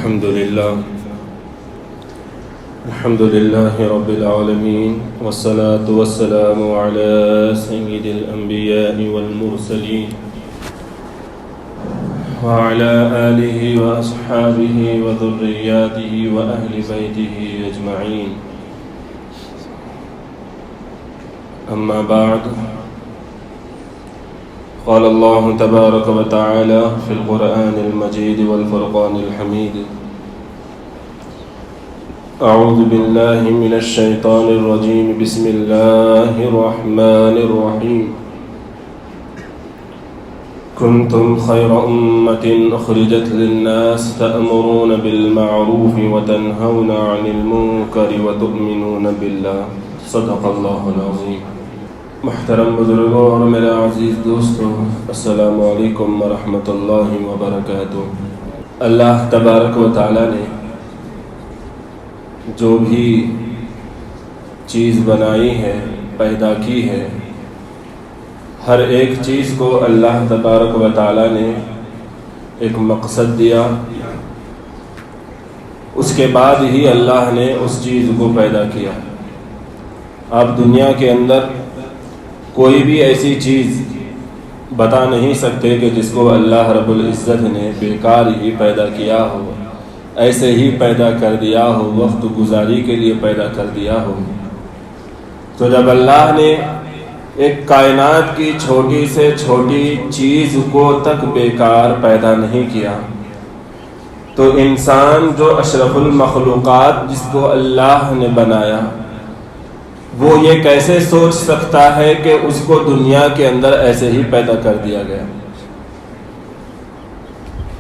الحمد لله رب العالمين والصلاة والسلام على سيد الأنبياء والمرسلين وعلى آله وأصحابه وذرياته وأهل بيته أجمعين. أما بعد، قال الله تبارك وتعالى في القرآن المجيد والفرقان الحميد: أعوذ بالله من الشيطان الرجيم، بسم الله الرحمن الرحيم. كنتم خير أمة أخرجت للناس تأمرون بالمعروف وتنهون عن المنكر وتؤمنون بالله. صدق الله العظيم. محترم بزرگوں اور میرے عزیز دوستوں، السلام علیکم ورحمۃ اللہ وبرکاتہ۔ اللہ تبارک و تعالیٰ نے جو بھی چیز بنائی ہے، پیدا کی ہے، ہر ایک چیز کو اللہ تبارک و تعالیٰ نے ایک مقصد دیا، اس کے بعد ہی اللہ نے اس چیز کو پیدا کیا۔ آپ دنیا کے اندر کوئی بھی ایسی چیز بتا نہیں سکتے کہ جس کو اللہ رب العزت نے بیکار ہی پیدا کیا ہو، ایسے ہی پیدا کر دیا ہو، وقت گزاری کے لیے پیدا کر دیا ہو۔ تو جب اللہ نے ایک کائنات کی چھوٹی سے چھوٹی چیز کو تک بیکار پیدا نہیں کیا، تو انسان جو اشرف المخلوقات جس کو اللہ نے بنایا، وہ یہ کیسے سوچ سکتا ہے کہ اس کو دنیا کے اندر ایسے ہی پیدا کر دیا گیا؟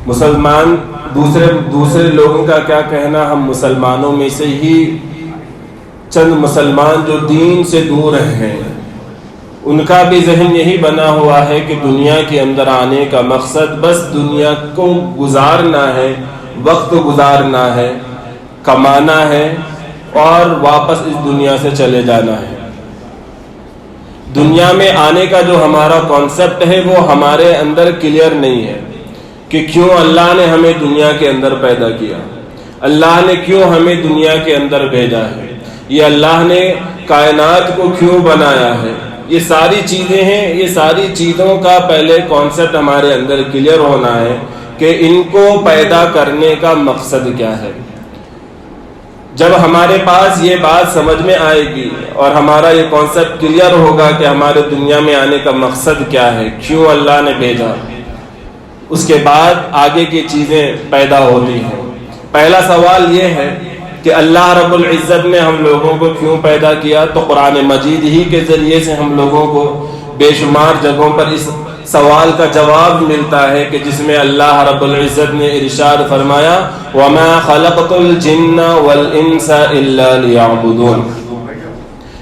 مسلمان دوسرے لوگوں کا کیا کہنا، ہم مسلمانوں میں سے ہی چند مسلمان جو دین سے دور ہیں، ان کا بھی ذہن یہی بنا ہوا ہے کہ دنیا کے اندر آنے کا مقصد بس دنیا کو گزارنا ہے، وقت گزارنا ہے، کمانا ہے اور واپس اس دنیا سے چلے جانا ہے۔ دنیا میں آنے کا جو ہمارا کانسیپٹ ہے وہ ہمارے اندر کلیئر نہیں ہے کہ کیوں اللہ نے ہمیں دنیا کے اندر پیدا کیا، اللہ نے کیوں ہمیں دنیا کے اندر بھیجا ہے، یہ اللہ نے کائنات کو کیوں بنایا ہے۔ یہ ساری چیزیں ہیں، یہ ساری چیزوں کا پہلے کانسیپٹ ہمارے اندر کلیئر ہونا ہے کہ ان کو پیدا کرنے کا مقصد کیا ہے۔ جب ہمارے پاس یہ بات سمجھ میں آئے گی اور ہمارا یہ کانسیپٹ کلیئر ہوگا کہ ہمارے دنیا میں آنے کا مقصد کیا ہے، کیوں اللہ نے بھیجا، اس کے بعد آگے کی چیزیں پیدا ہوتی ہیں۔ پہلا سوال یہ ہے کہ اللہ رب العزت نے ہم لوگوں کو کیوں پیدا کیا؟ تو قرآن مجید ہی کے ذریعے سے ہم لوگوں کو بے شمار جگہوں پر اس سوال کا جواب ملتا ہے کہ جس میں اللہ رب العزت نے ارشاد فرمایا: وَمَا خَلَقْتُ الْجِنَّ وَالْإِنسَ إِلَّا لِيَعْبُدُونَ،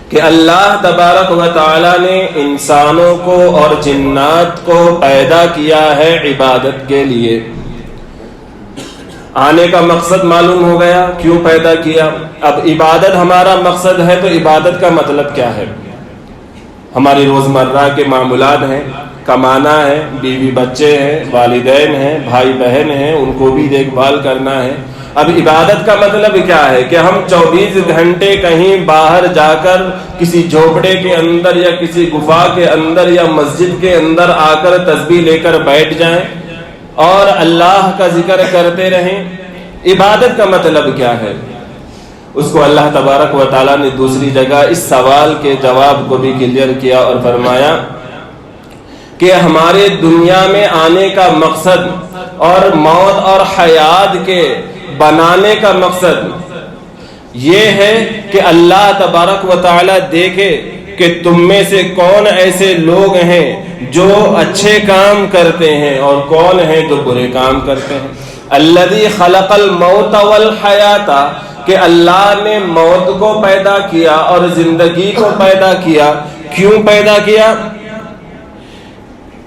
کہ اللہ تبارک و تعالی نے انسانوں کو اور جنات کو پیدا کیا ہے عبادت کے لیے۔ آنے کا مقصد معلوم ہو گیا کیوں پیدا کیا۔ اب عبادت ہمارا مقصد ہے تو عبادت کا مطلب کیا ہے؟ ہماری روزمرہ کے معاملات ہیں، کمانا ہے، بیوی بچے ہیں، والدین ہیں، بھائی بہن ہیں، ان کو بھی دیکھ بھال کرنا ہے۔ اب عبادت کا مطلب کیا ہے کہ ہم 24 گھنٹے کہیں باہر جا کر کسی جھوپڑے کے اندر یا کسی گفا کے اندر یا مسجد کے اندر آ کر تسبیح لے کر بیٹھ جائیں اور اللہ کا ذکر کرتے رہیں۔ عبادت کا مطلب کیا ہے؟ اس کو اللہ تبارک و تعالیٰ نے دوسری جگہ اس سوال کے جواب کو بھی کلیئر کیا اور فرمایا کہ ہمارے دنیا میں آنے کا مقصد اور موت اور حیات کے بنانے کا مقصد یہ ہے کہ اللہ تبارک و تعالیٰ دیکھے کہ تم میں سے کون ایسے لوگ ہیں جو اچھے کام کرتے ہیں اور کون ہیں جو برے کام کرتے ہیں۔ الذی خلق الموت والحیات، کہ اللہ نے موت کو پیدا کیا اور زندگی کو پیدا کیا۔ کیوں پیدا کیا؟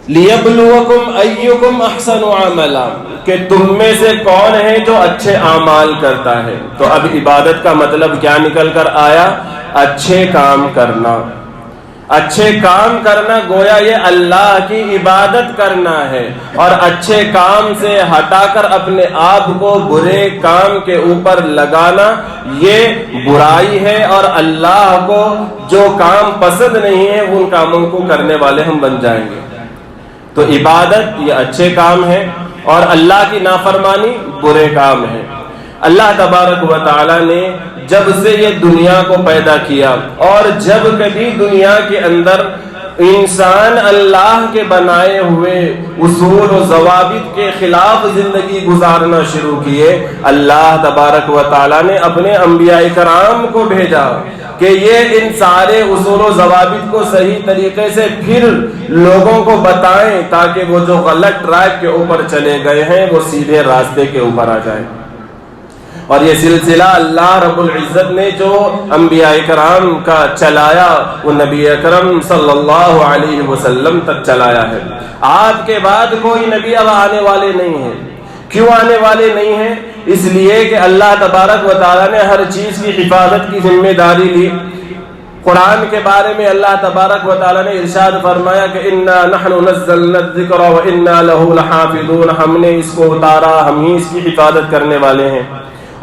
لِيَبْلُوَكُمْ أَيُّكُمْ أَحْسَنُ عَمَلًا، کہ تم میں سے کون ہے جو اچھے اعمال کرتا ہے۔ تو اب عبادت کا مطلب کیا نکل کر آیا؟ اچھے کام کرنا۔ اچھے کام کرنا گویا یہ اللہ کی عبادت کرنا ہے، اور اچھے کام سے ہٹا کر اپنے آپ کو برے کام کے اوپر لگانا یہ برائی ہے، اور اللہ کو جو کام پسند نہیں ہے ان کاموں کو کرنے والے ہم بن جائیں گے۔ تو عبادت یہ اچھے کام ہے اور اللہ کی نافرمانی برے کام ہے۔ اللہ تبارک و تعالی نے جب سے یہ دنیا کو پیدا کیا، اور جب کبھی دنیا کے اندر انسان اللہ کے بنائے ہوئے اصول و ضوابط کے خلاف زندگی گزارنا شروع کیے، اللہ تبارک و تعالی نے اپنے انبیاء کرام کو بھیجا کہ یہ ان سارے اصول و ضوابط کو صحیح طریقے سے پھر لوگوں کو بتائیں، تاکہ وہ جو غلط ٹریک کے اوپر چلے گئے ہیں وہ سیدھے راستے کے اوپر آ جائیں۔ اور یہ سلسلہ اللہ رب العزت نے جو انبیاء کرام کا چلایا وہ نبی اکرم صلی اللہ علیہ وسلم تک چلایا ہے۔ آپ کے بعد کوئی نبی اب آنے والے نہیں ہیں۔ کیوں آنے والے نہیں ہیں؟ اس لیے کہ اللہ تبارک و تعالیٰ نے ہر چیز کی حفاظت کی ذمہ داری لی۔ قرآن کے بارے میں اللہ تبارک و تعالیٰ نے ارشاد فرمایا کہ انا نحن نزلنا الذکر وانا له لحافظون، ہم نے اس کو اتارا، ہم ہی اس کی حفاظت کرنے والے ہیں۔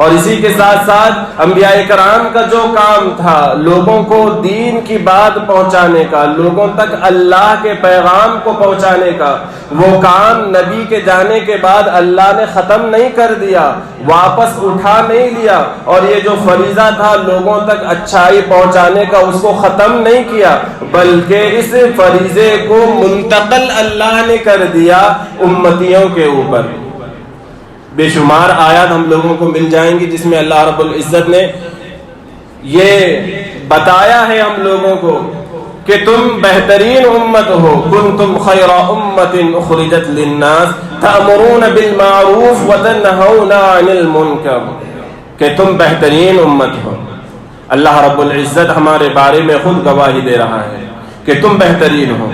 اور اسی کے ساتھ ساتھ انبیاء کرام کا جو کام تھا لوگوں کو دین کی بات پہنچانے کا، لوگوں تک اللہ کے پیغام کو پہنچانے کا، وہ کام نبی کے جانے کے بعد اللہ نے ختم نہیں کر دیا، واپس اٹھا نہیں لیا، اور یہ جو فریضہ تھا لوگوں تک اچھائی پہنچانے کا اس کو ختم نہیں کیا، بلکہ اس فریضے کو منتقل اللہ نے کر دیا امتیوں کے اوپر۔ بے شمار آیات ہم لوگوں کو مل جائیں گی جس میں اللہ رب العزت نے یہ بتایا ہے ہم لوگوں کو کہ تم بہترین امت ہو، کنتم خیر امت اخرجت للناس تأمرون بالمعروف وتنہون عن المنکر، کہ تم بہترین امت ہو۔ اللہ رب العزت ہمارے بارے میں خود گواہی دے رہا ہے کہ تم بہترین ہو،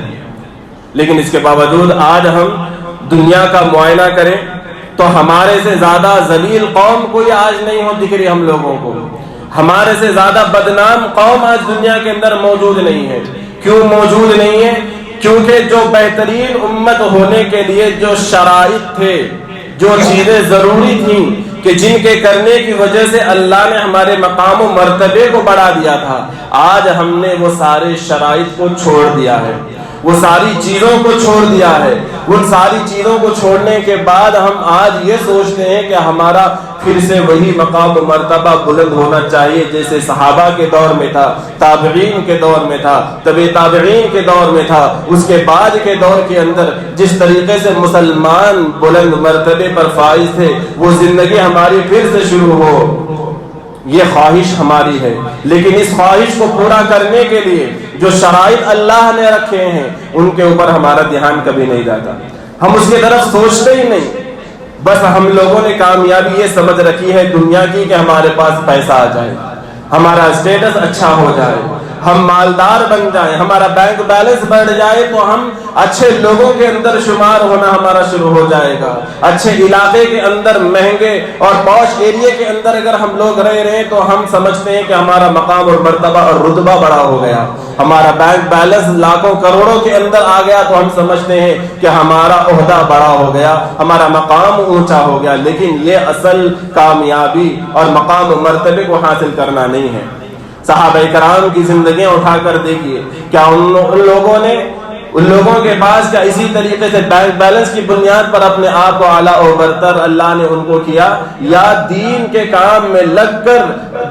لیکن اس کے باوجود آج ہم دنیا کا معائنہ کریں تو ہمارے سے زیادہ ذلیل قوم کوئی آج نہیں ہو دکھ رہی ہم لوگوں کو، ہمارے سے زیادہ بدنام قوم آج دنیا کے اندر موجود نہیں ہے۔ کیوں موجود نہیں ہے؟ کیونکہ جو بہترین امت ہونے کے لیے جو شرائط تھے، جو چیزیں ضروری تھیں کہ جن کے کرنے کی وجہ سے اللہ نے ہمارے مقام و مرتبے کو بڑھا دیا تھا، آج ہم نے وہ سارے شرائط کو چھوڑ دیا ہے، وہ ساری چیزوں کو چھوڑ دیا ہے۔ ان ساری چیزوں کو چھوڑنے کے بعد ہم آج یہ سوچتے ہیں کہ ہمارا پھر سے وہی مقام و مرتبہ بلند ہونا چاہیے جیسے صحابہ کے دور میں تھا، تابعین کے دور میں تھا، تبع تابعین کے دور میں تھا، اس کے بعد کے دور کے اندر جس طریقے سے مسلمان بلند مرتبے پر فائز تھے، وہ زندگی ہماری پھر سے شروع ہو، یہ خواہش ہماری ہے۔ لیکن اس خواہش کو پورا کرنے کے لیے جو شرائط اللہ نے رکھے ہیں ان کے اوپر ہمارا دھیان کبھی نہیں جاتا، ہم اس کی طرف سوچتے ہی نہیں۔ بس ہم لوگوں نے کامیابی یہ سمجھ رکھی ہے دنیا کی کہ ہمارے پاس پیسہ آ جائے، ہمارا اسٹیٹس اچھا ہو جائے، ہم مالدار بن جائیں، ہمارا بینک بیلنس بڑھ جائے تو ہم اچھے لوگوں کے اندر شمار ہونا ہمارا شروع ہو جائے گا، اچھے علاقے کے اندر، مہنگے اور پوش ایریے کے اندر اگر ہم لوگ رہ رہے ہیں تو ہم سمجھتے ہیں کہ ہمارا مقام اور مرتبہ اور رتبہ بڑا ہو گیا، ہمارا بینک بیلنس لاکھوں کروڑوں کے اندر آ گیا تو ہم سمجھتے ہیں کہ ہمارا عہدہ بڑا ہو گیا، ہمارا مقام اونچا ہو گیا۔ لیکن یہ اصل کامیابی اور مقام و مرتبے کو حاصل کرنا نہیں ہے۔ صحابہ کرام کی زندگیاں اٹھا کر دیکھیے، کیا ان لوگوں کے پاس کیا اسی طریقے سے بینک بیلنس کی بنیاد پر اپنے آپ کو اعلیٰ و برتر اللہ نے ان کو کیا، یا دین کے کام میں لگ کر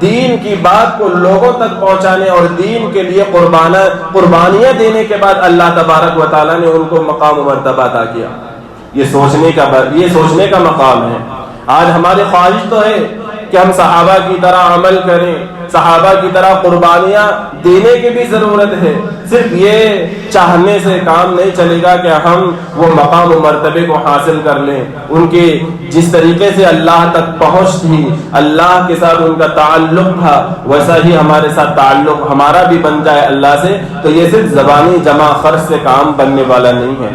دین کی بات کو لوگوں تک پہنچانے اور دین کے لیے قربانیاں دینے کے بعد اللہ تبارک و تعالیٰ نے ان کو مقام و مرتبہ عطا کیا؟ یہ سوچنے کا مقام ہے۔ آج ہماری خواہش تو ہے کہ ہم صحابہ کی طرح عمل کریں، صحابہ کی طرح قربانیاں دینے کی بھی ضرورت ہے۔ صرف یہ چاہنے سے کام نہیں چلے گا کہ ہم وہ مقام و مرتبے کو حاصل کر لیں۔ ان کے جس طریقے سے اللہ تک پہنچ تھی، اللہ کے ساتھ ان کا تعلق تھا، ویسا ہی ہمارے ساتھ تعلق ہمارا بھی بن جائے اللہ سے، تو یہ صرف زبانی جمع خرچ سے کام بننے والا نہیں ہے،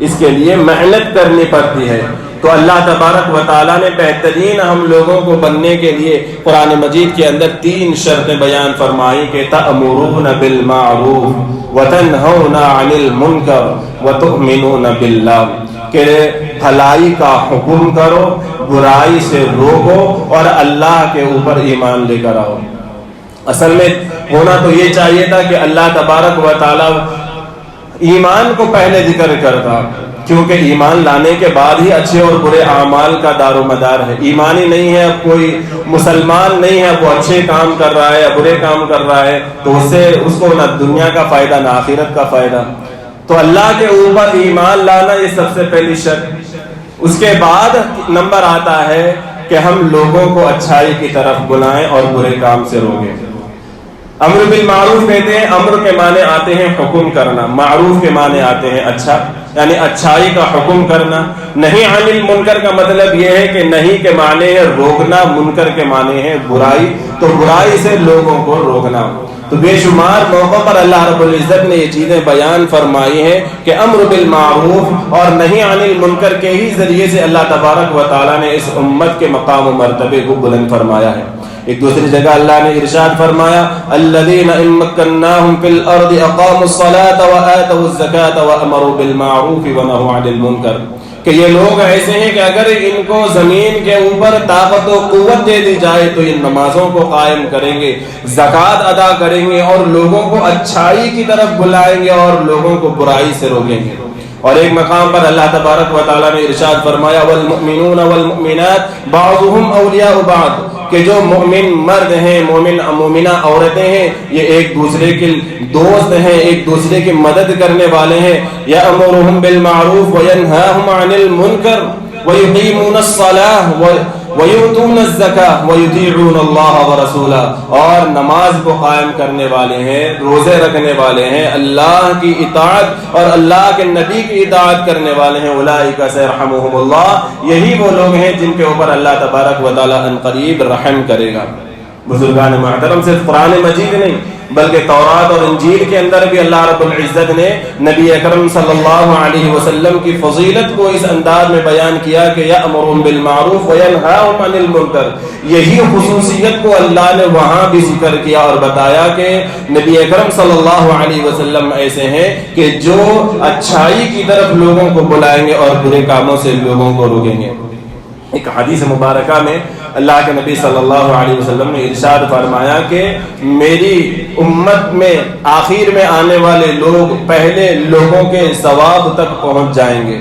اس کے لیے محنت کرنی پڑتی ہے۔ تو تو اللہ تبارک و تعالیٰ نے بہترین ہم لوگوں کو بننے کے لیے قرآن مجید کے اندر 3 شرطیں بیان فرمائی کہ تأمرون بالمعروف وتنہون عن المنکر وتؤمنون باللہ، کہ بھلائی کا حکم کرو، برائی سے روکو اور اللہ کے اوپر ایمان لے کر آؤ۔ اصل میں ہونا تو یہ چاہیے تھا کہ اللہ تبارک و تعالیٰ ایمان کو پہلے ذکر کرتا، کیونکہ ایمان لانے کے بعد ہی اچھے اور برے اعمال کا دار و مدار ہے۔ ایمان ہی نہیں ہے، اب کوئی مسلمان نہیں ہے، وہ اچھے کام کر رہا ہے یا برے کام کر رہا ہے تو اس کو نہ دنیا کا فائدہ نہ آخرت کا فائدہ۔ تو اللہ کے اوپر ایمان لانا یہ سب سے پہلی شرط۔ اس کے بعد نمبر آتا ہے کہ ہم لوگوں کو اچھائی کی طرف بلائیں اور برے کام سے روکیں۔ امر بالمعروف کہتے ہیں، امر کے معنی آتے ہیں حکم کرنا، معروف کے معنی آتے ہیں اچھا، یعنی اچھائی کا حکم کرنا۔ نہیں عن المنکر کا مطلب یہ ہے کہ نہیں کے معنی ہے روکنا، منکر کے معنی ہے برائی، تو برائی سے لوگوں کو روکنا۔ تو بے شمار موقع پر اللہ رب العزت نے یہ چیزیں بیان فرمائی ہیں کہ امر بالمعروف اور نہیں عن المنکر کے ہی ذریعے سے اللہ تبارک و تعالیٰ نے اس امت کے مقام و مرتبے کو بلند فرمایا ہے۔ ایک دوسری جگہ اللہ نے ارشاد فرمایا الذین ان مکناہم فی الارض اقاموا الصلاة وآتوا الزکاة وامروا بالمعروف ونہوا عن المنکر، کہ یہ لوگ ایسے ہیں کہ اگر ان کو زمین کے اوپر طاقت و قوت دے دی جائے تو یہ نمازوں کو قائم کریں گے، زکوٰۃ ادا کریں گے اور لوگوں کو اچھائی کی طرف بلائیں گے اور لوگوں کو برائی سے روکیں گے۔ اور ایک مقام پر اللہ تبارک و تعالیٰ نے ارشاد فرمایا والمؤمنون والمؤمنات بعضهم اولیاء بعض، کہ جو مومن مرد ہیں، مومنہ عورتیں ہیں، یہ ایک دوسرے کے دوست ہیں، ایک دوسرے کی مدد کرنے والے ہیں۔ یأمرهم بالمعروف وینہاہم عن المنکر ویقیمون الصلاة ویؤتون الزکاة ویطیعون اللہ ورسولہ، اور نماز کو قائم کرنے والے ہیں، روزے رکھنے والے ہیں، اللہ کی اطاعت اور اللہ کے نبی کی اطاعت کرنے والے ہیں۔ اولئک سیرحمہم اللہ، یہی وہ لوگ ہیں جن کے اوپر اللہ تبارک و تعالی ان قریب رحم کرے گا۔ بزرگان محترم، صرف قرآن مجید نہیں بلکہ تورات اور انجیل کے اندر بھی اللہ رب العزت نے نبی اکرم صلی اللہ علیہ وسلم کی فضیلت کو اس انداز میں بیان کیا کہ یأمرون بالمعروف وینہاہم عن المنکر۔ یہی خصوصیت کو اللہ نے وہاں بھی ذکر کیا اور بتایا کہ نبی اکرم صلی اللہ علیہ وسلم ایسے ہیں کہ جو اچھائی کی طرف لوگوں کو بلائیں گے اور برے کاموں سے لوگوں کو روکیں گے۔ ایک حدیث مبارکہ میں اللہ کے نبی صلی اللہ علیہ وسلم نے ارشاد فرمایا کہ میری امت میں آخر میں آنے والے لوگ پہلے لوگوں کے ثواب تک پہنچ جائیں گے۔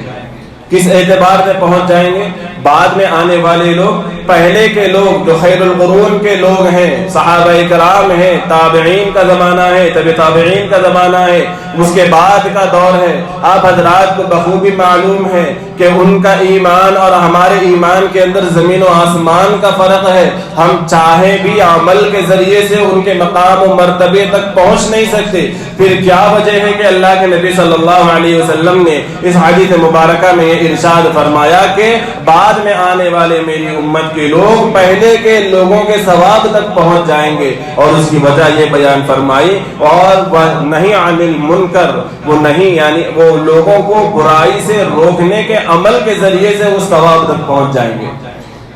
کس اعتبار سے پہنچ جائیں گے؟ بعد میں آنے والے لوگ، پہلے کے لوگ جو خیر القرون کے لوگ ہیں، صحابہ کرام ہیں، تابعین کا زمانہ ہے، تبع تابعین کا زمانہ ہے، اس کے بعد کا دور ہے، آپ حضرات کو بخوبی معلوم ہے کہ ان کا ایمان اور ہمارے ایمان کے اندر زمین و آسمان کا فرق ہے۔ ہم چاہے بھی عمل کے ذریعے سے ان کے مقام و مرتبے تک پہنچ نہیں سکتے۔ پھر کیا وجہ ہے کہ اللہ کے نبی صلی اللہ علیہ وسلم نے اس حدیث مبارکہ میں ارشاد فرمایا کہ بعد میں آنے والے میری امت کے لوگ پہلے کے لوگوں کے ثواب تک پہنچ جائیں گے، اور اس کی وجہ یہ بیان فرمائی اور نہیں عن المنکر، وہ نہیں یعنی وہ لوگوں کو برائی سے روکنے کے عمل کے ذریعے سے اس ثواب تک پہنچ جائیں گے۔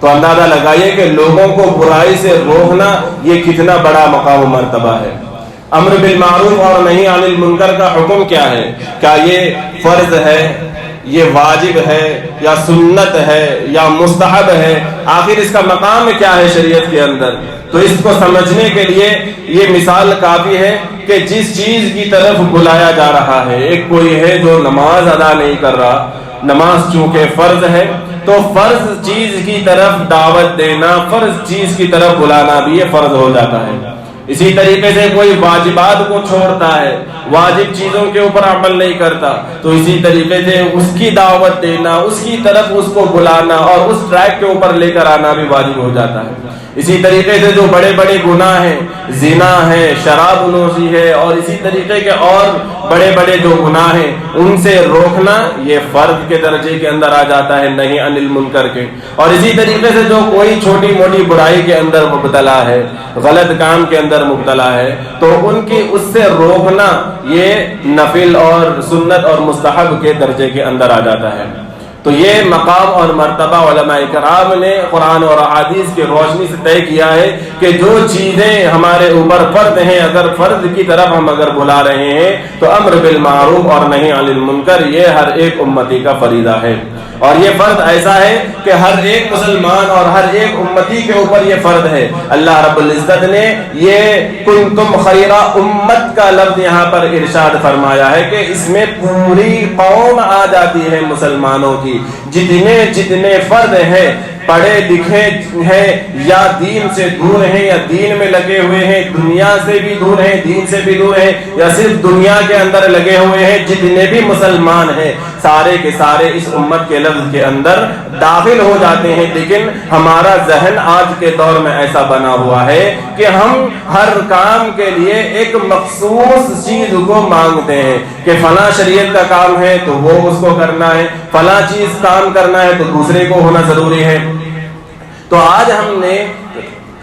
تو اندازہ لگائیے کہ لوگوں کو برائی سے روکنا یہ کتنا بڑا مقام و مرتبہ ہے۔ امر بالمعروف اور نہیں عن المنکر کا حکم کیا ہے؟ کیا یہ فرض ہے، یہ واجب ہے، یا سنت ہے، یا مستحب ہے؟ آخر اس کا مقام کیا ہے شریعت کے اندر؟ تو اس کو سمجھنے کے لیے یہ مثال کافی ہے کہ جس چیز کی طرف بلایا جا رہا ہے، ایک کوئی ہے جو نماز ادا نہیں کر رہا، نماز چونکہ فرض ہے تو فرض چیز کی طرف دعوت دینا، فرض چیز کی طرف بلانا بھی یہ فرض ہو جاتا ہے۔ اسی طریقے سے کوئی واجبات کو چھوڑتا ہے، واجب چیزوں کے اوپر عمل نہیں کرتا، تو اسی طریقے سے اس کی دعوت دینا، اس کی طرف اس کو بلانا اور اس ٹریک کے اوپر لے کر آنا بھی واجب ہو جاتا ہے۔ اسی طریقے سے جو بڑے بڑے گناہ ہیں، زنا ہے، شراب نوشی ہے، اور اسی طریقے کے اور بڑے بڑے جو گناہ ہیں ان سے روکنا یہ فرض کے درجے کے اندر آ جاتا ہے، نہیں عن المنکر کے۔ اور اسی طریقے سے جو کوئی چھوٹی موٹی برائی کے اندر مبتلا ہے، غلط کام کے اندر مبتلا ہے، تو ان کی اس سے روکنا یہ نفل اور سنت اور مستحب کے درجے کے اندر آ جاتا ہے۔ تو یہ مقام اور مرتبہ علماء کرام نے قرآن اور احادیث کی روشنی سے طے کیا ہے کہ جو چیزیں ہمارے اوپر فرض ہیں، اگر فرض کی طرف ہم اگر بلا رہے ہیں تو امر بالمعروف اور نہی عن المنکر یہ ہر ایک امتی کا فریضہ ہے. اور یہ فرض ایسا ہے کہ ہر ایک مسلمان اور ہر ایک امتی کے اوپر یہ فرض ہے. اللہ رب العزت نے یہ کنتم خیر امت کا لفظ یہاں پر ارشاد فرمایا ہے کہ اس میں پوری قوم آ جاتی ہے مسلمانوں کی. جتنے فرد ہیں، پڑھے لکھے ہیں یا دین سے دور ہیں یا دین میں لگے ہوئے ہیں، دنیا سے بھی دور ہیں، دین سے بھی دور ہیں، یا صرف دنیا کے اندر لگے ہوئے ہیں، جتنے بھی مسلمان ہیں سارے کے سارے اس امت کے لفظ کے اندر داخل ہو جاتے ہیں. لیکن ہمارا ذہن آج کے دور میں ایسا بنا ہوا ہے کہ ہم ہر کام کے لیے ایک مخصوص چیز کو مانگتے ہیں کہ فلاں شریعت کا کام ہے تو وہ اس کو کرنا ہے، فلاں چیز کام کرنا ہے تو دوسرے کو ہونا ضروری ہے. تو آج ہم نے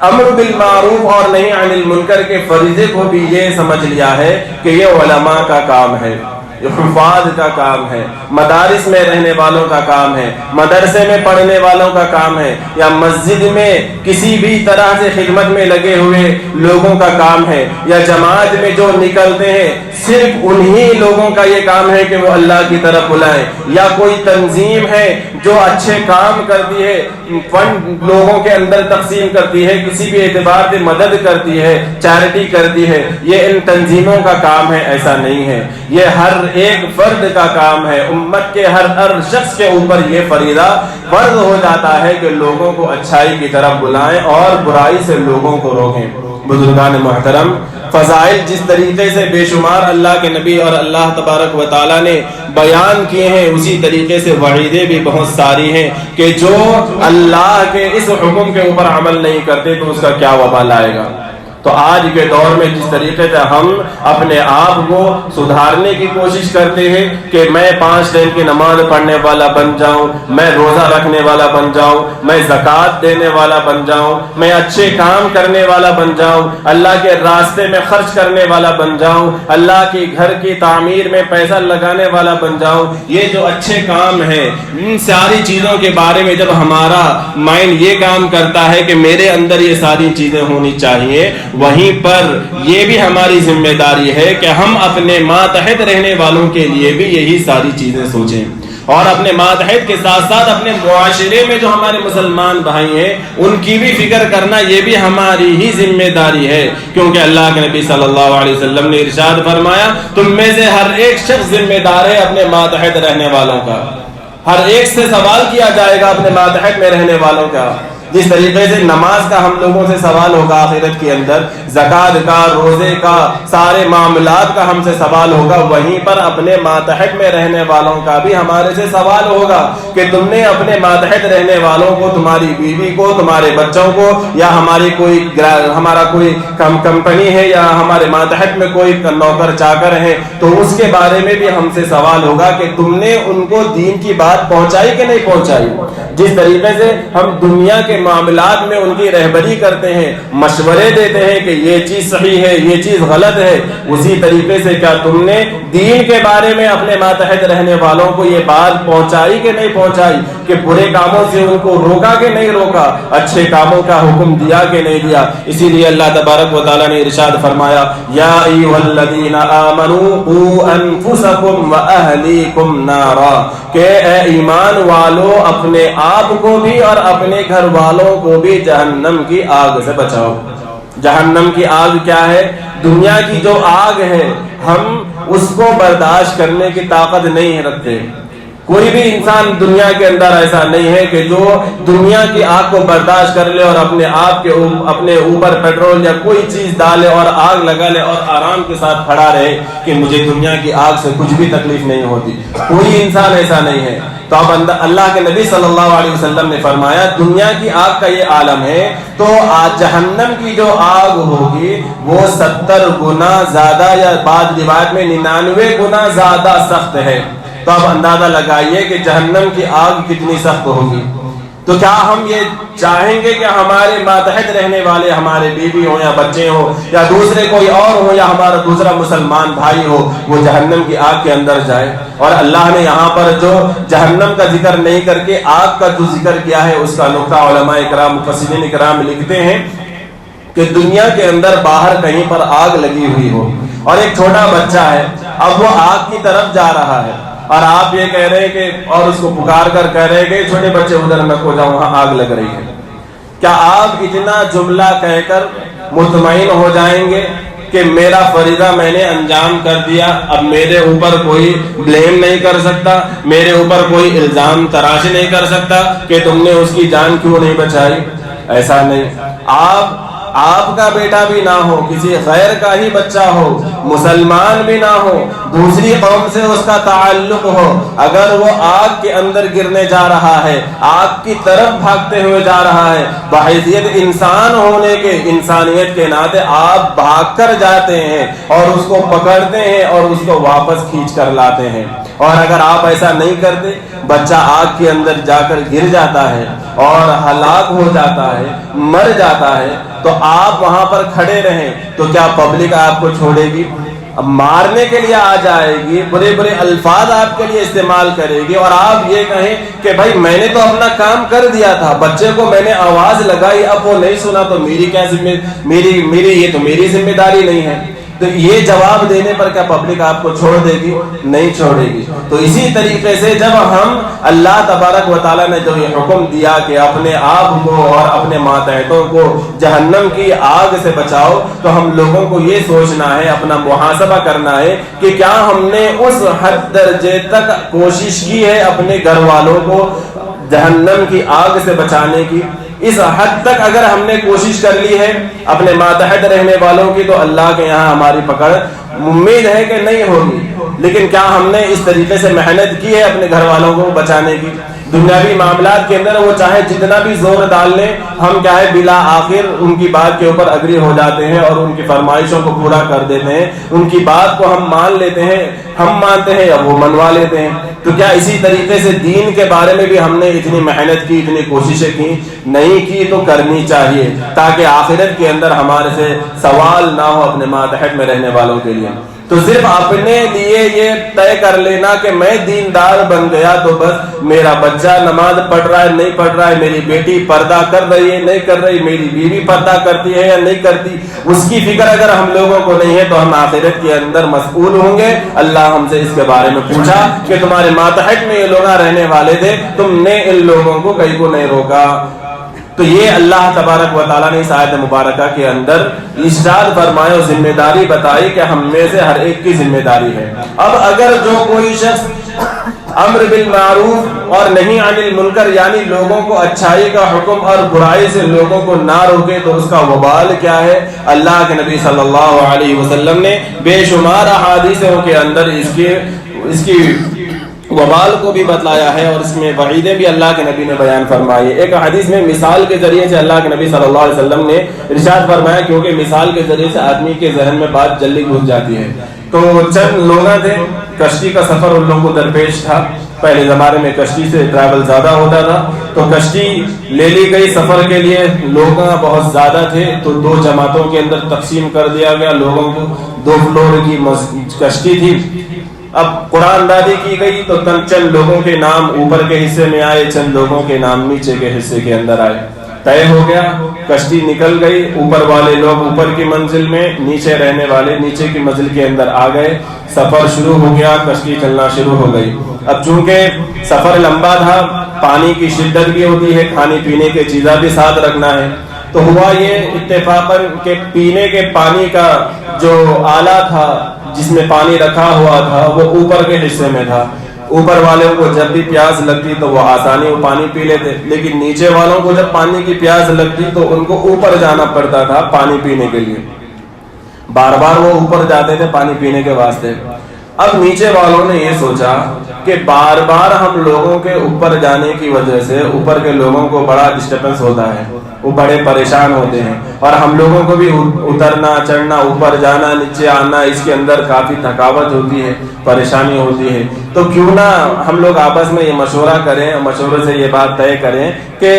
امر بالمعروف اور نہی عن المنکر کے فریضے کو بھی یہ سمجھ لیا ہے کہ یہ علماء کا کام ہے، یہ حفاظ کا کام ہے، مدارس میں رہنے والوں کا کام ہے، مدرسے میں پڑھنے والوں کا کام ہے، یا مسجد میں کسی بھی طرح سے خدمت میں لگے ہوئے لوگوں کا کام ہے، یا جماعت میں جو نکلتے ہیں صرف انہی لوگوں کا یہ کام ہے کہ وہ اللہ کی طرف بلائیں. یا کوئی تنظیم ہے جو اچھے کام کرتی ہے، فنڈ لوگوں کے اندر تقسیم کرتی ہے، کسی بھی اعتبار سے مدد کرتی ہے، چیریٹی کرتی ہے، یہ ان تنظیموں کا کام ہے. ایسا نہیں ہے، یہ ہر ایک فرد کا کام ہے. امت کے ہر شخص کے اوپر یہ فریضہ فرض ہو جاتا ہے کہ لوگوں کو اچھائی کی طرف بلائیں اور برائی سے لوگوں کو روکیں. بزرگان محترم، فضائل جس طریقے سے بے شمار اللہ کے نبی اور اللہ تبارک و تعالیٰ نے بیان کیے ہیں، اسی طریقے سے وعیدیں بھی بہت ساری ہیں کہ جو اللہ کے اس حکم کے اوپر عمل نہیں کرتے تو اس کا کیا وبال آئے گا. تو آج کے دور میں جس طریقے سے ہم اپنے آپ کو سدھارنے کی کوشش کرتے ہیں کہ میں 5 ٹائم کی نماز پڑھنے والا بن جاؤں، میں روزہ رکھنے والا بن جاؤں، میں زکوٰۃ دینے والا بن جاؤں، میں اچھے کام کرنے والا بن جاؤں، اللہ کے راستے میں خرچ کرنے والا بن جاؤں، اللہ کے گھر کی تعمیر میں پیسہ لگانے والا بن جاؤں، یہ جو اچھے کام ہیں ان ساری چیزوں کے بارے میں جب ہمارا مائنڈ یہ کام کرتا ہے کہ میرے اندر یہ ساری چیزیں ہونی چاہیے، وہیں پر یہ بھی ہماری ذمہ داری ہے کہ ہم اپنے ماتحت رہنے والوں کے لیے بھی یہی ساری چیزیں سوچیں، اور اپنے ماتحت کے ساتھ ساتھ اپنے معاشرے میں جو ہمارے مسلمان بھائی ہیں ان کی بھی فکر کرنا یہ بھی ہماری ہی ذمہ داری ہے. کیونکہ اللہ کے نبی صلی اللہ علیہ وسلم نے ارشاد فرمایا تم میں سے ہر ایک شخص ذمہ دار ہے اپنے ماتحت رہنے والوں کا. ہر ایک سے سوال کیا جائے گا اپنے ماتحت میں رہنے والوں کا. جس طریقے سے نماز کا ہم لوگوں سے سوال ہوگا آخرت کے اندر، زکوٰۃ کا، روزے کا، سارے معاملات کا ہم سے سوال ہوگا، وہیں پر اپنے ماتحت میں رہنے والوں کا بھی ہمارے سے سوال ہوگا کہ تم نے اپنے ماتحت رہنے والوں کو، تمہاری بیوی کو، تمہارے بچوں کو، یا ہمارا کوئی کمپنی ہے یا ہمارے ماتحت میں کوئی نوکر چاکر ہے تو اس کے بارے میں بھی ہم سے سوال ہوگا کہ تم نے ان کو دین کی بات پہنچائی کہ نہیں پہنچائی. جس طریقے سے ہم دنیا کے معاملات میں ان کی رہبری کرتے ہیں، مشورے دیتے ہیں کہ یہ چیز صحیح ہے، یہ چیز غلط ہے، اسی طریقے سے کیا تم نے دین کے بارے میں اپنے ماتحت رہنے والوں کو یہ بات پہنچائی کہ نہیں پہنچائی کہ برے کاموں سے ان کو روکا کہ نہیں روکا، اچھے کاموں کا حکم دیا کہ نہیں دیا. اسی لیے اللہ تبارک و تعالیٰ نے ارشاد فرمایا یا ایھا الذین آمنوا قوا انفسکم واہلیکم نارا، کہ اے ایمان والو اپنے آپ کو بھی اور اپنے گھر والوں کو بھی جہنم کی آگ سے بچاؤ. جہنم کی آگ کیا ہے؟ دنیا کی جو آگ ہے ہم اس کو برداشت کرنے کی طاقت نہیں رکھتے. کوئی بھی انسان دنیا کے اندر ایسا نہیں ہے کہ جو دنیا کی آگ کو برداشت کر لے اور اپنے آپ کے اپنے اوپر پیٹرول یا کوئی چیز ڈالے اور آگ لگا لے اور آرام کے ساتھ کھڑا رہے کہ مجھے دنیا کی آگ سے کچھ بھی تکلیف نہیں ہوتی. کوئی انسان ایسا نہیں ہے. تو اب اللہ کے نبی صلی اللہ علیہ وسلم نے فرمایا دنیا کی آگ کا یہ عالم ہے تو جہنم کی جو آگ ہوگی وہ 70 گنا زیادہ یا بعض روایت میں 99 گنا زیادہ سخت ہے. تو اب اندازہ لگائیے کہ جہنم کی آگ کتنی سخت ہوگی. تو کیا ہم یہ چاہیں گے کہ ہمارے ماتحت رہنے والے ہمارے بیوی ہوں یا بچے ہوں یا دوسرے کوئی اور ہو یا ہمارا دوسرا مسلمان بھائی ہو وہ جہنم کی آگ کے اندر جائے؟ اور اللہ نے یہاں پر جو جہنم کا ذکر نہیں کر کے آگ کا جو ذکر کیا ہے اس کا نقطہ علماء اکرام مفسرین اکرام لکھتے ہیں کہ دنیا کے اندر باہر کہیں پر آگ لگی ہوئی ہو اور ایک چھوٹا بچہ ہے، اب وہ آگ کی طرف جا رہا ہے اور آپ یہ کہہ رہے ہیں کہ اور اس کو پکار کر کہہ رہے ہیں کہ چھوٹے بچے ادھر نہ کھو جاؤ وہاں آگ لگ رہی ہے، کیا آپ اتنا جملہ کہہ کر مطمئن ہو جائیں گے کہ میرا فریضہ میں نے انجام کر دیا، اب میرے اوپر کوئی بلیم نہیں کر سکتا، میرے اوپر کوئی الزام تراش نہیں کر سکتا کہ تم نے اس کی جان کیوں نہیں بچائی؟ ایسا نہیں، آپ کا بیٹا بھی نہ ہو، کسی غیر کا ہی بچہ ہو، مسلمان بھی نہ ہو، دوسری قوم سے اس کا تعلق ہو، اگر وہ آگ کے اندر گرنے جا رہا ہے، آگ کی طرف بھاگتے ہوئے جا رہا ہے، بحیثیت انسان ہونے کے، انسانیت کے ناطے آپ بھاگ کر جاتے ہیں اور اس کو پکڑتے ہیں اور اس کو واپس کھینچ کر لاتے ہیں، اور اگر آپ ایسا نہیں کرتے، بچہ آگ کے اندر جا کر گر جاتا ہے اور ہلاک ہو جاتا ہے، مر جاتا ہے، تو آپ وہاں پر کھڑے رہیں تو کیا پبلک آپ کو چھوڑے گی؟ مارنے کے لیے آ جائے گی، برے برے الفاظ آپ کے لیے استعمال کرے گی، اور آپ یہ کہیں کہ بھائی میں نے تو اپنا کام کر دیا تھا، بچے کو میں نے آواز لگائی، اب وہ نہیں سنا تو میری کیا یہ تو میری ذمہ داری نہیں ہے؟ تو یہ جواب دینے پر کیا پبلک آپ کو چھوڑ دے گی؟ نہیں چھوڑے گی۔ تو اسی طریقے سے جب ہم اللہ تبارک و تعالیٰ نے جو یہ حکم دیا کہ اپنے آپ کو اور اپنے ماتحتوں کو جہنم کی آگ سے بچاؤ، تو ہم لوگوں کو یہ سوچنا ہے، اپنا محاسبہ کرنا ہے کہ کیا ہم نے اس حد درجے تک کوشش کی ہے اپنے گھر والوں کو جہنم کی آگ سے بچانے کی؟ اس حد تک اگر ہم نے کوشش کر لی ہے اپنے ماتحت رہنے والوں کی تو اللہ کے یہاں ہماری پکڑ امید ہے کہ نہیں ہوگی، لیکن کیا ہم نے اس طریقے سے محنت کی ہے اپنے گھر والوں کو بچانے کی؟ دنیاوی معاملات کے اندر وہ چاہے جتنا بھی زور ڈال لیں، ہم کیا ہے بلا آخر ان کی بات کے اوپر اگری ہو جاتے ہیں اور ان کی فرمائشوں کو پورا کر دیتے ہیں، ان کی بات کو ہم مان لیتے ہیں، ہم مانتے ہیں یا وہ منوا لیتے ہیں۔ تو کیا اسی طریقے سے دین کے بارے میں بھی ہم نے اتنی محنت کی، اتنی کوششیں کی؟ نہیں کی تو کرنی چاہیے، تاکہ آخرت کے اندر ہمارے سے سوال نہ ہو اپنے ماتحت میں رہنے والوں کے لیے۔ تو صرف اپنے لیے یہ طے کر لینا کہ میں دیندار بن گیا تو بس میرا بچہ نماز پڑھ رہا ہے نہیں پڑھ رہا ہے، میری بیٹی پردہ کر رہی ہے نہیں کر رہی، میری بیوی پردہ کرتی ہے یا نہیں کرتی، اس کی فکر اگر ہم لوگوں کو نہیں ہے تو ہم آخرت کے اندر مسئول ہوں گے۔ اللہ ہم سے اس کے بارے میں پوچھا کہ تمہارے ماتحت میں یہ لوگ رہنے والے تھے، تم نے ان لوگوں کو کہیں کو نہیں روکا۔ تو یہ اللہ تبارک و تعالیٰ نے اس آیت مبارکہ کے اندر ارشاد فرمائے اور ذمہ داری بتائی کہ ہم میں سے ہر ایک کی ذمہ داری ہے۔ اب اگر جو کوئی شخص امر بالمعروف اور نہی عن المنکر یعنی لوگوں کو اچھائی کا حکم اور برائی سے لوگوں کو نہ روکے تو اس کا وبال کیا ہے؟ اللہ کے نبی صلی اللہ علیہ وسلم نے بے شمار احادیثوں کے اندر اس کی وبال کو بھی بتلایا ہے، اور اس میں وعیدیں بھی اللہ کے نبی نے بیان فرمائی۔ ایک حدیث میں مثال کے ذریعے سے اللہ کے نبی صلی اللہ علیہ وسلم نے ارشاد فرمایا، کیونکہ مثال کے ذریعے سے آدمی کے ذہن میں بات جلدی گھس جاتی ہے۔ تو چند لوگ تھے، کشتی کا سفر ان لوگوں کو درپیش تھا، پہلے زمانے میں کشتی سے ٹریول زیادہ ہوتا تھا، تو کشتی لے لی گئی سفر کے لیے، لوگ بہت زیادہ تھے تو دو جماعتوں کے اندر تقسیم کر دیا گیا لوگوں کو، 2 فلور کی کشتی تھی۔ اب قرآن دادی کی گئی تو چند لوگوں کے نام اوپر کے حصے میں آئے، چند لوگوں کے نام نیچے کے حصے کے اندر آئے، طے ہو گیا، کشتی نکل گئی، اوپر والے لوگ اوپر کی منزل میں، نیچے رہنے والے نیچے کی منزل کے اندر آ گئے، سفر شروع ہو گیا، کشتی چلنا شروع ہو گئی۔ اب چونکہ سفر لمبا تھا، پانی کی شدت بھی ہوتی ہے، کھانے پینے کے چیزاں بھی ساتھ رکھنا ہے، تو ہوا یہ اتفاقاً کہ پینے کے پانی کا جو آلہ تھا جس میں پانی رکھا ہوا تھا وہ اوپر کے حصے میں تھا۔ اوپر والوں کو جب بھی پیاس لگتی تو وہ آسانی وہ پانی پی لیتے، لیکن نیچے والوں کو جب پانی کی پیاس لگتی تو ان کو اوپر جانا پڑتا تھا پانی پینے کے لیے، بار بار وہ اوپر جاتے تھے پانی پینے کے واسطے۔ اب نیچے والوں نے یہ سوچا کہ بار بار ہم لوگوں کے اوپر جانے کی وجہ سے اوپر کے لوگوں کو بڑا ڈسٹربنس ہوتا ہے، وہ بڑے پریشان ہوتے ہیں، اور ہم لوگوں کو بھی اترنا چڑھنا، اوپر جانا نیچے آنا، اس کے اندر کافی تھکاوٹ ہوتی ہے، پریشانی ہوتی ہے، تو کیوں نہ ہم لوگ آپس میں یہ مشورہ کریں، مشورے سے یہ بات طے کریں کہ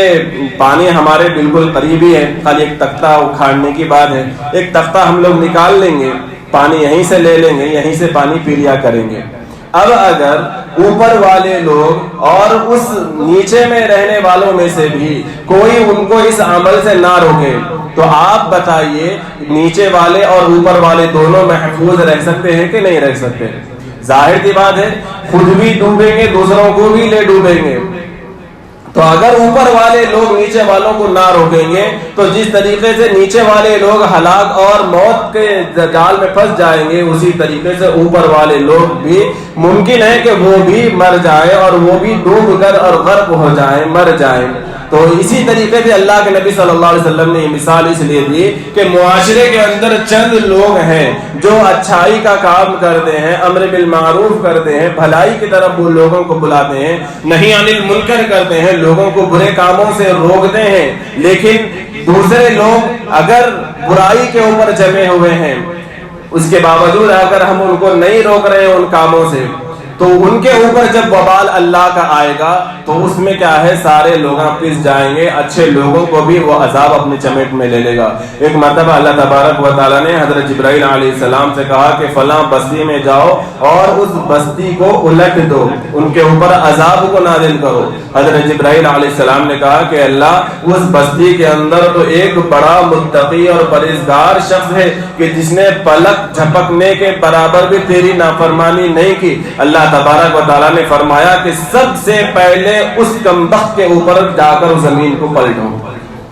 پانی ہمارے بالکل قریب ہی ہے، خالی ایک تختہ اکھاڑنے کی بات ہے، ایک تختہ ہم لوگ نکال لیں گے، پانی یہیں سے لے لیں گے، یہیں سے پانی پی لیا کریں گے۔ اب اگر اوپر والے لوگ اور اس نیچے میں رہنے والوں میں سے بھی کوئی ان کو اس عمل سے نہ روکے تو آپ بتائیے نیچے والے اور اوپر والے دونوں محفوظ رہ سکتے ہیں کہ نہیں رہ سکتے؟ ظاہر سی بات ہے، خود بھی ڈوبیں گے، دوسروں کو بھی لے ڈوبیں گے۔ تو اگر اوپر والے لوگ نیچے والوں کو نہ روکیں گے تو جس طریقے سے نیچے والے لوگ ہلاک اور موت کے جال میں پھنس جائیں گے، اسی طریقے سے اوپر والے لوگ بھی ممکن ہے کہ وہ بھی مر جائیں اور وہ بھی ڈوب کر اور غرق ہو جائیں، مر جائیں۔ تو اسی طریقے سے اللہ کے نبی صلی اللہ علیہ وسلم نے یہ مثال اس لیے دی کہ معاشرے کے اندر چند لوگ ہیں جو اچھائی کا کام کرتے ہیں، امر بالمعروف کرتے ہیں، بھلائی کی طرف وہ لوگوں کو بلاتے ہیں، نہی عن المنکر کرتے ہیں، لوگوں کو برے کاموں سے روکتے ہیں، لیکن دوسرے لوگ اگر برائی کے اوپر جمے ہوئے ہیں، اس کے باوجود اگر ہم ان کو نہیں روک رہے ہیں ان کاموں سے، تو ان کے اوپر جب وبال اللہ کا آئے گا تو اس میں کیا ہے، سارے لوگ پس جائیں گے، اچھے لوگوں کو بھی وہ عذاب اپنے چمیٹ میں لے لے گا۔ ایک مرتبہ اللہ تبارک و تعالیٰ نے حضرت جبرائیل علیہ السلام سے کہا کہ فلاں بستی میں جاؤ اور اس بستی کو الٹ دو، ان کے اوپر عذاب کو نازل کرو۔ حضرت جبرائیل علیہ السلام نے کہا کہ اللہ، اس بستی کے اندر تو ایک بڑا متقی اور پرہیزگار شخص ہے کہ جس نے پلک جھپکنے کے برابر بھی تیری نافرمانی نہیں کی۔ اللہ تبارک و تعالیٰ نے فرمایا کہ سب سے پہلے اس کمبخت کے اوپر جا کر زمین کو پلٹو۔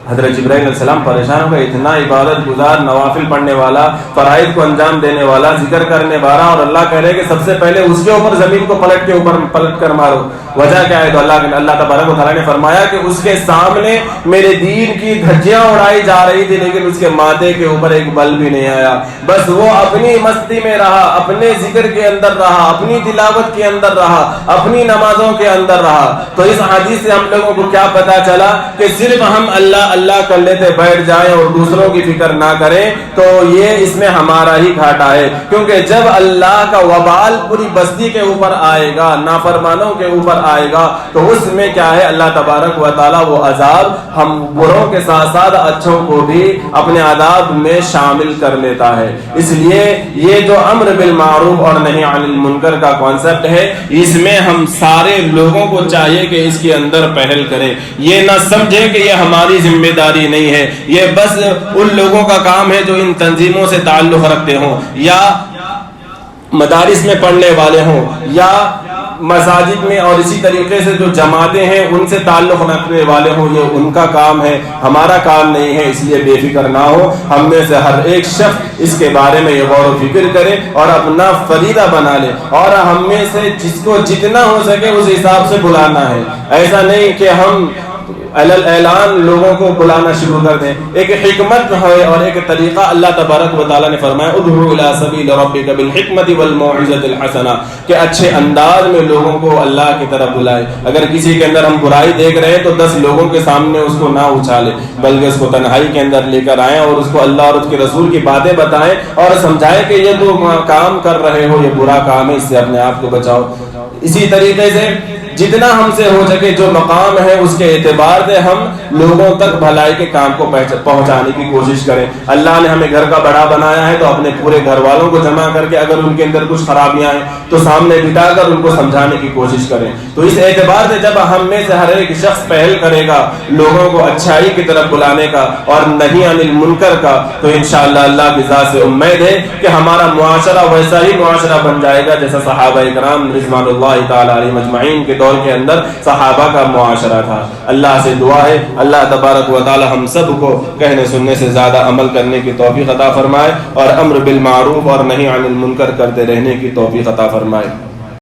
حضرت جبرائیل علیہ السلام پریشان ہو گئے، اتنا عبادت گزار، نوافل پڑھنے والا، فرائض کو انجام دینے والا، ذکر کرنے والا، اور اللہ کہہ رہے کہ سب سے پہلے اس کے اوپر زمین کو پلٹ کر مارو۔ وجہ کیا ہے؟ تو اللہ تبارک و تعالیٰ نے فرمایا کہ اس کے سامنے میرے دین کی دھجیاں اڑائی جا رہی تھی، لیکن اس کے ماتھے کے اوپر ایک بل بھی نہیں آیا، بس وہ اپنی مستی میں رہا، اپنے ذکر کے اندر رہا، اپنی تلاوت کے اندر رہا، اپنی نمازوں کے اندر رہا۔ تو اس حدیث سے ہم لوگوں کو کیا پتا چلا کہ صرف ہم اللہ کر لیتے بیٹھ جائیں اور دوسروں کی فکر نہ کریں تو یہ اس میں ہمارا ہی گھاٹا ہے، کیونکہ جب اللہ کا وبال پوری بستی کے اوپر آئے گا، نافرمانوں کے اوپر آئے گا، تو اس میں کیا ہے، اللہ تبارک و تعالیٰ وہ عذاب ہم بروں کے ساتھ ساتھ اچھوں کو بھی اپنے عذاب میں شامل کر لیتا ہے۔ اس لیے یہ جو امر بالمعروف اور نہی عن المنکر کا کانسیپٹ ہے، اس میں ہم سارے لوگوں کو چاہیے کہ اس کے اندر پہل کریں، یہ نہ سمجھیں کہ یہ ہماری ذمہ داری نہیں ہے، یہ بس ان لوگوں کا کام ہے جو ان تنظیموں سے تعلق رکھتے ہوں، یا مدارس میں پڑھنے والے ہوں، یا مساجد میں اور اسی طریقے سے جو جماعتیں ہیں ان سے تعلق رکھنے والے ہوں، یہ ان کا کام ہے، ہمارا کام نہیں ہے۔ اس لیے بے فکر نہ ہو، ہم میں سے ہر ایک شخص اس کے بارے میں یہ غور و فکر کرے اور اپنا فریضہ بنا لے، اور ہم میں سے جس کو جتنا ہو سکے اس حساب سے بلانا ہے۔ ایسا نہیں کہ ہم اعلان لوگوں کو بلانا شروع کر دیں، ایک حکمت ہے اور ایک طریقہ اللہ تبارک و تعالیٰ نے فرمایا ادعو الی سبیل ربک بالحکمت والموعظۃ الحسنہ، کہ اچھے انداز میں لوگوں کو اللہ کی طرف بلائے۔ اگر کسی کے اندر ہم برائی دیکھ رہے ہیں تو 10 لوگوں کے سامنے اس کو نہ اچھالے، بلکہ اس کو تنہائی کے اندر لے کر آئیں اور اس کو اللہ اور اس کے رسول کی باتیں بتائیں اور سمجھائیں کہ یہ جو کام کر رہے ہو یہ برا کام ہے، اس سے اپنے آپ کو بچاؤ۔ اسی طریقے سے جتنا ہم سے ہو سکے جو مقام ہے اس کے اعتبار سے ہم لوگوں تک بھلائی کے کام کو پہنچانے کی کوشش کریں۔ اللہ نے ہمیں گھر کا بڑا بنایا ہے تو اپنے پورے گھر والوں کو جمع کر کے اگر ان کے اندر کچھ خرابیاں ہیں تو سامنے بٹھا کر ان کو سمجھانے کی کوشش کریں۔ تو اس اعتبار سے جب ہم میں سے ہر ایک شخص پہل کرے گا لوگوں کو اچھائی کی طرف بلانے کا اور نہی عن المنکر کا، تو انشاءاللہ اللہ کی ذات سے امید ہے کہ ہمارا معاشرہ ویسا ہی معاشرہ بن جائے گا جیسا صحابہ کرام رضوان اللہ تعالی علیہم اجمعین کے دور کے اندر صحابہ کا معاشرہ تھا۔ اللہ سے دعا ہے اللہ تبارک و تعالی ہم سب کو کہنے سننے سے زیادہ عمل کرنے کی توفیق عطا فرمائے اور امر بالمعروف اور نہی عن المنکر کرتے رہنے کی توفیق عطا فرمائے۔